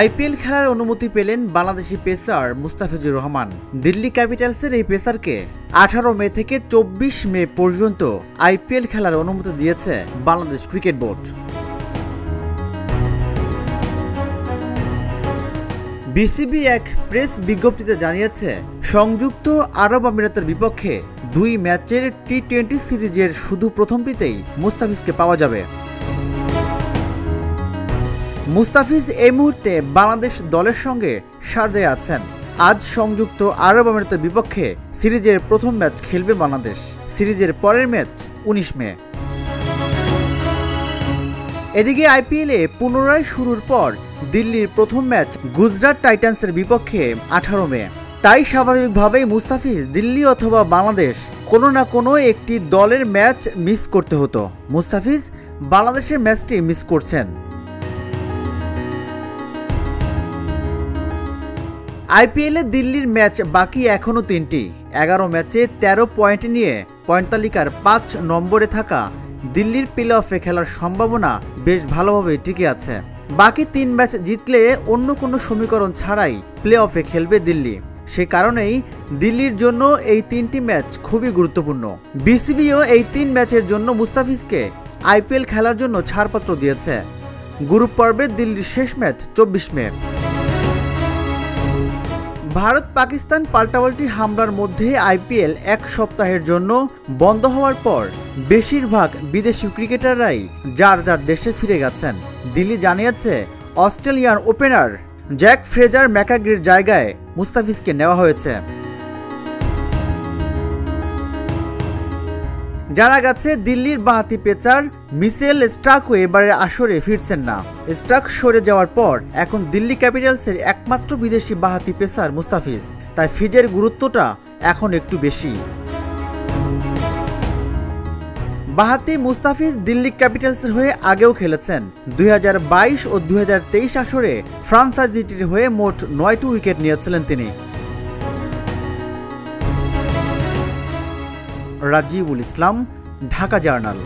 IPL খেলার অনুমতি পেলেন বাংলাদেশি পেসার মুস্তাফিজুর রহমান। দিল্লি ক্যাপিটালসের এই পেসারকে 18 মে থেকে 24 মে পর্যন্ত আইপিএল খেলার অনুমতি দিয়েছে বাংলাদেশ ক্রিকেট বোর্ড। বিসিবি এক প্রেস বিজ্ঞপ্তিতে জানিয়েছে, সংযুক্ত আরব আমিরাতের বিপক্ষে 2 ম্যাচের টি-20 সিরিজের শুধু প্রথমটিতেই মুস্তাফিজকে পাওয়া যাবে। মুস্তাফিজ এই মুহূর্তে বাংলাদেশ দলের সঙ্গে শারজায় আছেন। আজ সংযুক্ত আরব আমিরাতের বিপক্ষে সিরিজের প্রথম ম্যাচ খেলবে বাংলাদেশ। সিরিজের পরের ম্যাচ 19 মে। এদিকে আইপিএলে পুনরায় শুরুর পর দিল্লির প্রথম ম্যাচ গুজরাট টাইটান্সের বিপক্ষে 18 মে। তাই স্বাভাবিকভাবেই মুস্তাফিজ দিল্লি অথবা বাংলাদেশ কোনো না কোনো একটি দলের ম্যাচ মিস করতে হতো। মুস্তাফিজ বাংলাদেশের ম্যাচটি মিস করছেন। আইপিএলে দিল্লির ম্যাচ বাকি এখনও 3টি। 11 ম্যাচে 13 পয়েন্ট নিয়ে পয়েন্ট তালিকার 5 নম্বরে থাকা দিল্লির প্লে অফে খেলার সম্ভাবনা বেশ ভালোভাবে টিকে আছে। বাকি 3 ম্যাচ জিতলে অন্য কোনো সমীকরণ ছাড়াই প্লে অফে খেলবে দিল্লি। সে কারণেই দিল্লির জন্য এই 3টি ম্যাচ খুবই গুরুত্বপূর্ণ। বিসিবিও এই 3 ম্যাচের জন্য মুস্তাফিজকে আইপিএল খেলার জন্য ছাড়পত্র দিয়েছে। গ্রুপ পর্বে দিল্লির শেষ ম্যাচ 24 মে। ভারত পাকিস্তান পাল্টাপাল্টি হামলার মধ্যে আইপিএল 1 সপ্তাহের জন্য বন্ধ হওয়ার পর বেশিরভাগ বিদেশি ক্রিকেটাররাই যার যার দেশে ফিরে গেছেন। দিল্লি জানিয়েছে, অস্ট্রেলিয়ান ওপেনার জ্যাক ফ্রেজার ম্যাকাগ্রির জায়গায় মুস্তাফিজকে নেওয়া হয়েছে। জানা গেছে, দিল্লির বাঁহাতি পেসার মিচেল স্টার্কও এবারের আসরে ফিরছেন না। স্টার্ক সরে যাওয়ার পর এখন দিল্লি ক্যাপিটালসের একমাত্র বিদেশি বাঁহাতি পেসার মুস্তাফিজ। তাই ফিজের গুরুত্বটা এখন একটু বেশি। বাঁহাতি মুস্তাফিজ দিল্লি ক্যাপিটালসের হয়ে আগেও খেলেছেন। 2022 ও 2023 আসরে ফ্রাঞ্চাইজিটির হয়ে মোট 9টি উইকেট নিয়েছিলেন তিনি। রাজিবুল ইসলাম, ঢাকা জার্নাল।